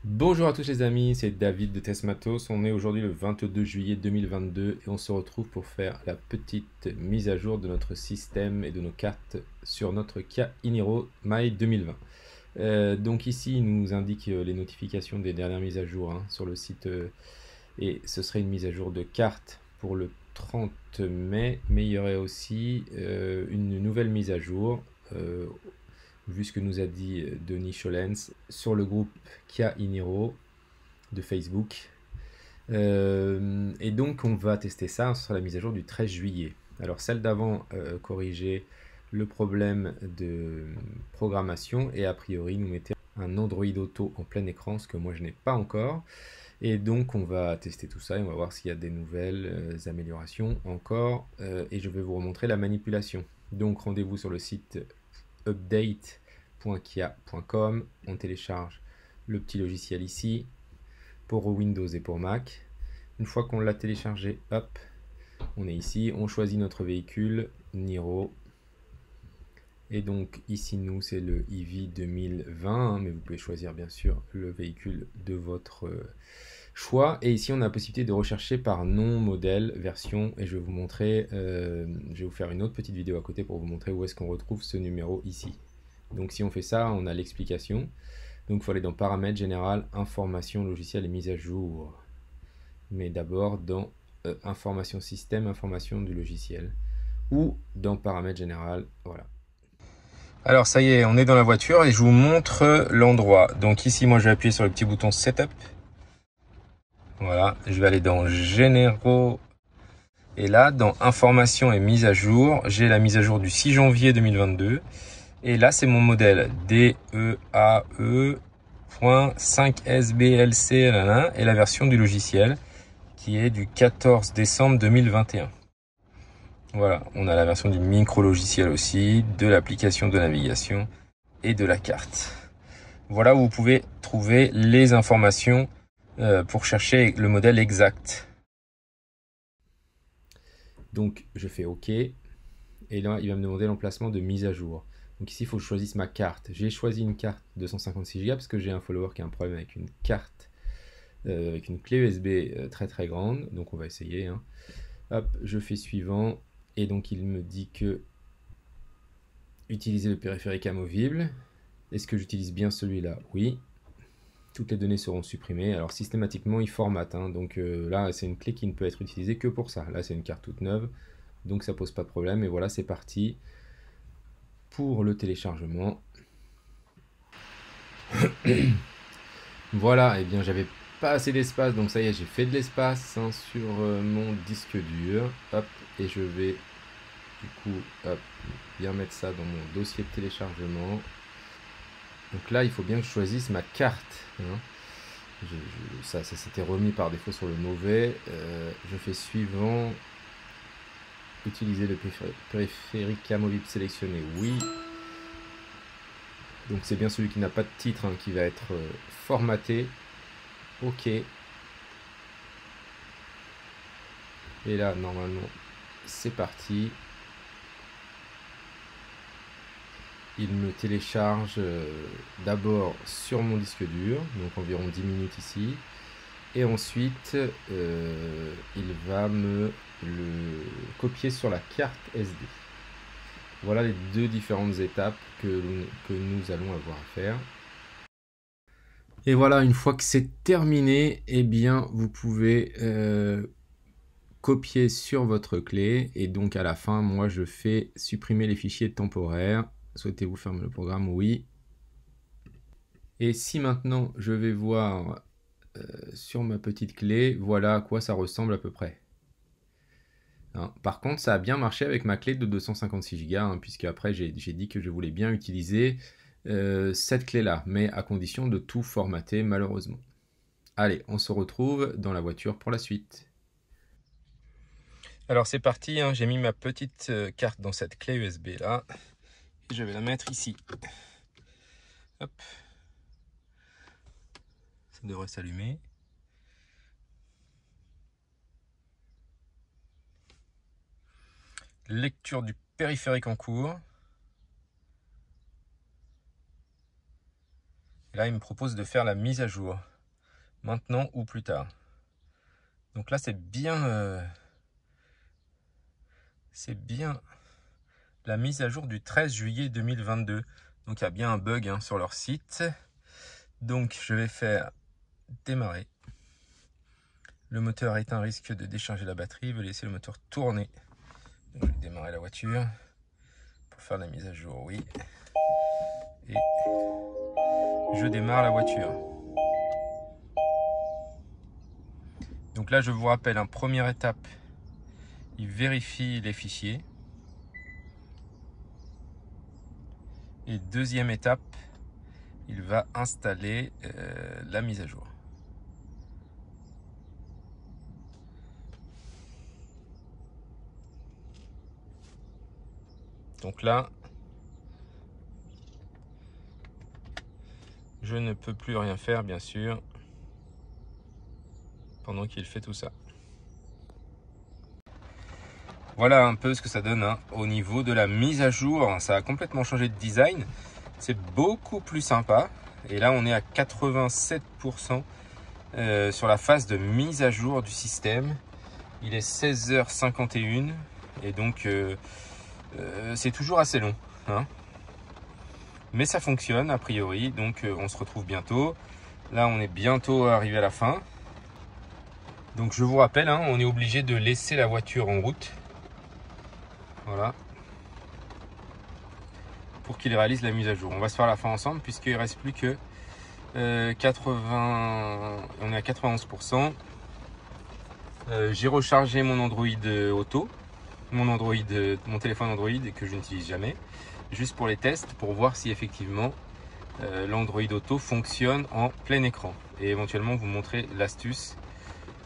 Bonjour à tous les amis, c'est David de Testmatos. On est aujourd'hui le 22 juillet 2022 et on se retrouve pour faire la petite mise à jour de notre système et de nos cartes sur notre Kia Iniro Mai 2020. Donc ici, il nous indique les notifications des dernières mises à jour sur le site et ce serait une mise à jour de cartes pour le 30 mai, mais il y aurait aussi une nouvelle mise à jour vu ce que nous a dit Denis Cholens sur le groupe Kia Iniro de Facebook. Et donc on va tester ça, ce sera la mise à jour du 13 juillet. Alors celle d'avant corrigeait le problème de programmation et a priori nous mettait un Android Auto en plein écran, ce que moi je n'ai pas encore. Et donc on va tester tout ça et on va voir s'il y a des nouvelles améliorations encore. Et je vais vous remontrer la manipulation. Donc rendez-vous sur le site update.kia.com. On télécharge le petit logiciel ici pour Windows et pour Mac. Une fois qu'on l'a téléchargé, hop, on est ici, on choisit notre véhicule, Niro. Et donc ici, nous, c'est le EV 2020, mais vous pouvez choisir bien sûr le véhicule de votre choix. Et ici, on a la possibilité de rechercher par nom, modèle, version. Et je vais vous montrer, je vais vous faire une autre petite vidéo à côté pour vous montrer où est-ce qu'on retrouve ce numéro ici. Donc si on fait ça, on a l'explication. Donc il faut aller dans Paramètres, Général, Information, Logiciel et Mise à jour. Mais d'abord dans Information Système, Information du logiciel. Ou dans Paramètres, Général, voilà. Alors ça y est, on est dans la voiture et je vous montre l'endroit. Donc ici, moi je vais appuyer sur le petit bouton Setup. Voilà, je vais aller dans Généraux. Et là, dans Information et Mise à jour, j'ai la mise à jour du 6 janvier 2022. Et là, c'est mon modèle DEAE.5SBLC et la version du logiciel qui est du 14 décembre 2021. Voilà, on a la version du micro-logiciel aussi, de l'application de navigation et de la carte. Voilà où vous pouvez trouver les informations pour chercher le modèle exact. Donc, je fais OK. Et là, il va me demander l'emplacement de mise à jour. Donc ici, il faut que je choisisse ma carte. J'ai choisi une carte 256 Go parce que j'ai un follower qui a un problème avec une carte, avec une clé USB très très grande. Donc on va essayer. Hop, je fais suivant. Et donc il me dit que utiliser le périphérique amovible. Est-ce que j'utilise bien celui-là? Oui. Toutes les données seront supprimées. Alors systématiquement, il formate. Donc là, c'est une clé qui ne peut être utilisée que pour ça. Là, c'est une carte toute neuve. Donc ça pose pas de problème. Et voilà, c'est parti pour le téléchargement. Voilà, et bien j'avais pas assez d'espace, donc ça y est, j'ai fait de l'espace sur mon disque dur. Hop, et je vais du coup hop, bien mettre ça dans mon dossier de téléchargement. Donc là, il faut bien que je choisisse ma carte. Ça s'était remis par défaut sur le mauvais. Je fais suivant. Utiliser le périphérique amovible sélectionné, oui. Donc c'est bien celui qui n'a pas de titre qui va être formaté. OK. Et là, normalement, c'est parti. Il me télécharge d'abord sur mon disque dur, donc environ 10 minutes ici. Et ensuite, il va me le copier sur la carte SD. Voilà les deux différentes étapes que nous allons avoir à faire. Et voilà, une fois que c'est terminé, eh bien, vous pouvez copier sur votre clé. Et donc, à la fin, moi, je fais supprimer les fichiers temporaires. Souhaitez-vous fermer le programme? Oui. Et si maintenant, je vais voir sur ma petite clé, voilà à quoi ça ressemble à peu près. Par contre, ça a bien marché avec ma clé de 256 Go, puisque après, j'ai dit que je voulais bien utiliser cette clé-là, mais à condition de tout formater, malheureusement. Allez, on se retrouve dans la voiture pour la suite. Alors c'est parti, j'ai mis ma petite carte dans cette clé USB là, et je vais la mettre ici. Hop. Ça devrait s'allumer. Lecture du périphérique en cours. Là, il me propose de faire la mise à jour, maintenant ou plus tard. Donc là, c'est bien la mise à jour du 13 juillet 2022. Donc il y a bien un bug sur leur site. Donc je vais faire démarrer. Le moteur est un risque de décharger la batterie. Veuillez laisser le moteur tourner. Donc, je vais démarrer la voiture pour faire la mise à jour. Oui. Et je démarre la voiture. Donc là, je vous rappelle, première étape, il vérifie les fichiers. Et deuxième étape, il va installer la mise à jour. Donc là, je ne peux plus rien faire, bien sûr, pendant qu'il fait tout ça. Voilà un peu ce que ça donne au niveau de la mise à jour. Ça a complètement changé de design. C'est beaucoup plus sympa. Et là, on est à 87% sur la phase de mise à jour du système. Il est 16h51 et donc c'est toujours assez long. Mais ça fonctionne a priori, donc on se retrouve bientôt. Là, on est bientôt arrivé à la fin. Donc je vous rappelle, on est obligé de laisser la voiture en route. Voilà. Pour qu'il réalise la mise à jour. On va se faire la fin ensemble puisqu'il ne reste plus que 80. On est à 91%. J'ai rechargé mon Android Auto, mon téléphone Android que je n'utilise jamais, juste pour les tests, pour voir si effectivement l'Android Auto fonctionne en plein écran et éventuellement vous montrer l'astuce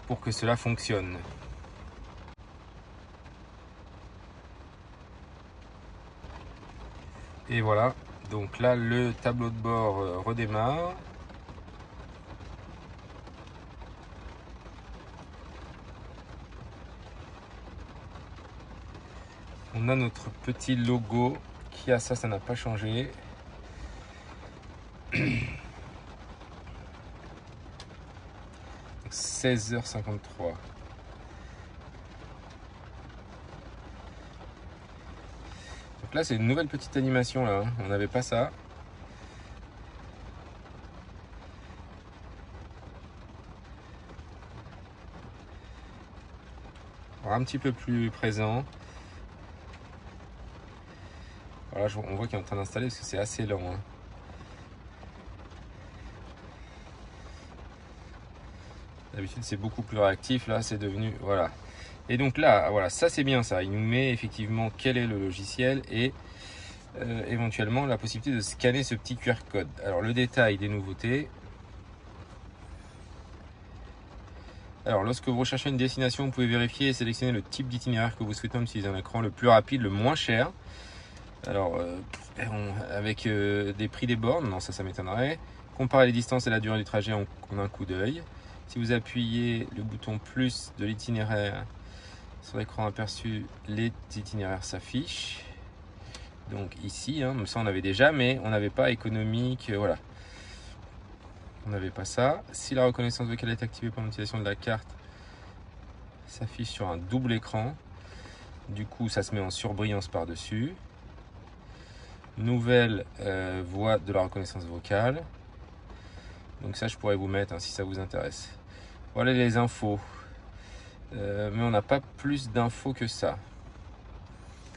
pour que cela fonctionne. Et voilà, donc là le tableau de bord redémarre. On a notre petit logo qui a ça n'a pas changé. 16h53. Donc là c'est une nouvelle petite animation là, on n'avait pas ça. Alors, un petit peu plus présent. Voilà, on voit qu'il est en train d'installer parce que c'est assez lent. D'habitude c'est beaucoup plus réactif, là c'est devenu, voilà. Et donc là, voilà, ça c'est bien ça, il nous met effectivement quel est le logiciel et éventuellement la possibilité de scanner ce petit QR code. Alors le détail des nouveautés. Alors lorsque vous recherchez une destination, vous pouvez vérifier et sélectionner le type d'itinéraire que vous souhaitez utiliser un écran le plus rapide, le moins cher. Alors avec des prix des bornes, non ça m'étonnerait. Comparer les distances et la durée du trajet en un coup d'œil. Si vous appuyez le bouton plus de l'itinéraire sur l'écran aperçu, les itinéraires s'affichent. Donc ici, ça on avait déjà, mais on n'avait pas économique, voilà. On n'avait pas ça. Si la reconnaissance vocale est activée pendant l'utilisation de la carte, s'affiche sur un double écran. Du coup, ça se met en surbrillance par-dessus. Nouvelle voie de la reconnaissance vocale. Donc ça, je pourrais vous mettre si ça vous intéresse. Voilà les infos. Mais on n'a pas plus d'infos que ça.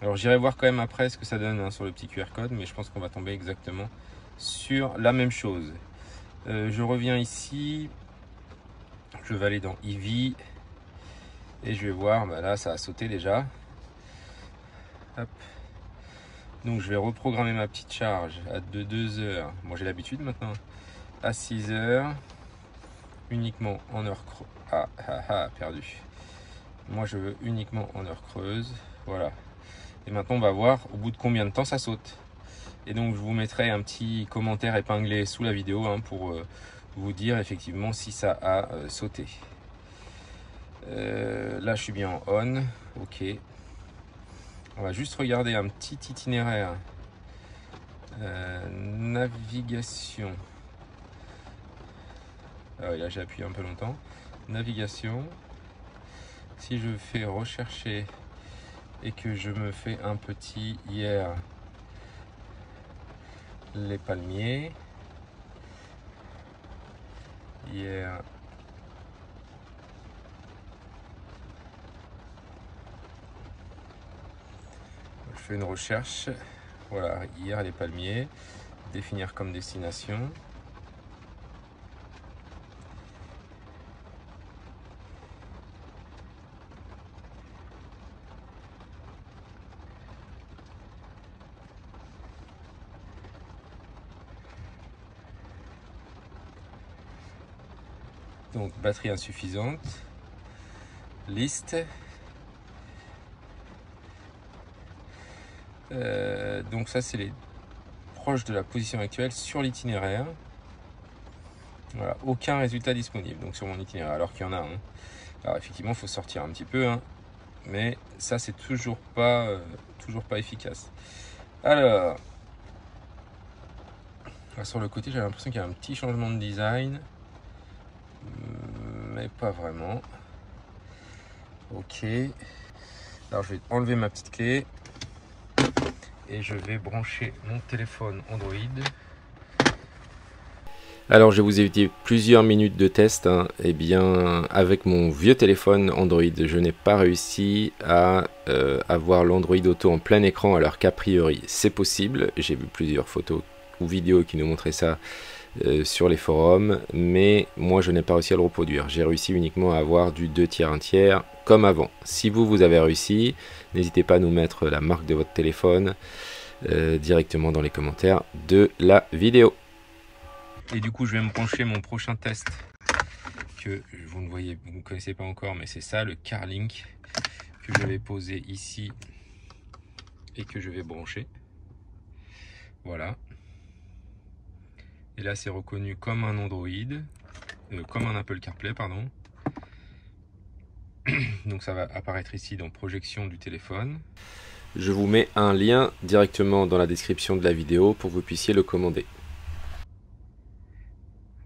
Alors j'irai voir quand même après ce que ça donne sur le petit QR code, mais je pense qu'on va tomber exactement sur la même chose. Je reviens ici, je vais aller dans Eevee et je vais voir, là ça a sauté déjà. Hop. Donc je vais reprogrammer ma petite charge à 2 heures. Bon, j'ai l'habitude maintenant. À 6 heures, uniquement en heure creuse. Perdu. Moi je veux uniquement en heure creuse. Voilà. Et maintenant on va voir au bout de combien de temps ça saute. Et donc je vous mettrai un petit commentaire épinglé sous la vidéo pour vous dire effectivement si ça a sauté. Là je suis bien en on. Ok. On va juste regarder un petit itinéraire. Navigation. Ah ouais, là j'ai appuyé un peu longtemps. Navigation. Si je fais rechercher et que je me fais un petit hier les palmiers. Hier je fais une recherche. Voilà, hier les palmiers. Définir comme destination. Donc batterie insuffisante. Liste. Donc ça c'est les proches de la position actuelle sur l'itinéraire. Voilà, aucun résultat disponible donc sur mon itinéraire, alors qu'il y en a un. Alors effectivement, il faut sortir un petit peu, hein, mais ça c'est toujours pas efficace. Alors, sur le côté, j'ai l'impression qu'il y a un petit changement de design, mais pas vraiment. Ok. Alors je vais enlever ma petite clé et je vais brancher mon téléphone Android. Alors je vous ai dit plusieurs minutes de test, hein. Eh bien avec mon vieux téléphone Android, je n'ai pas réussi à avoir l'Android Auto en plein écran, alors qu'a priori c'est possible. J'ai vu plusieurs photos ou vidéos qui nous montraient ça sur les forums, mais moi je n'ai pas réussi à le reproduire. J'ai réussi uniquement à avoir du 2/3 comme avant. Si vous avez réussi, n'hésitez pas à nous mettre la marque de votre téléphone directement dans les commentaires de la vidéo. Et du coup, je vais me pencher mon prochain test que vous ne connaissez pas encore, mais c'est ça, le CarLink que je vais poser ici et que je vais brancher. Voilà. Et là, c'est reconnu comme un Android, comme un Apple CarPlay, pardon. Donc ça va apparaître ici dans projection du téléphone. Je vous mets un lien directement dans la description de la vidéo pour que vous puissiez le commander.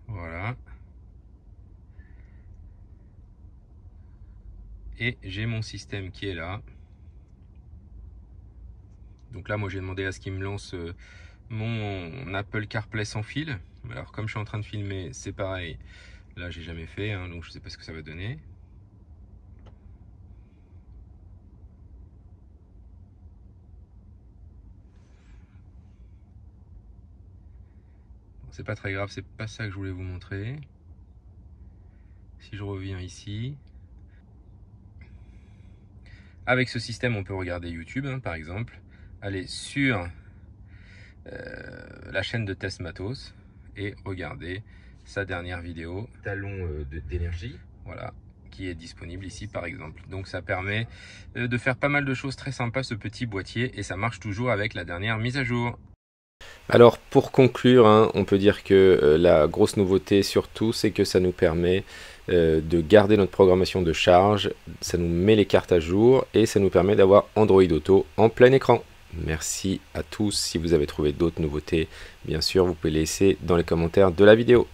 Voilà. Et j'ai mon système qui est là. Donc là, moi, j'ai demandé à ce qu'il me lance mon Apple CarPlay sans fil. Alors, comme je suis en train de filmer, c'est pareil. Là, j'ai jamais fait, hein, donc je sais pas ce que ça va donner. Bon, c'est pas très grave, c'est pas ça que je voulais vous montrer. Si je reviens ici, avec ce système, on peut regarder YouTube, hein, par exemple. Aller sur la chaîne de Test Matos et regarder sa dernière vidéo talon d'énergie, voilà, qui est disponible ici par exemple. Donc ça permet de faire pas mal de choses très sympas, ce petit boîtier, et ça marche toujours avec la dernière mise à jour. Alors pour conclure, hein, on peut dire que la grosse nouveauté surtout, c'est que ça nous permet de garder notre programmation de charge, ça nous met les cartes à jour et ça nous permet d'avoir Android Auto en plein écran. Merci à tous. Si vous avez trouvé d'autres nouveautés, bien sûr, vous pouvez les laisser dans les commentaires de la vidéo.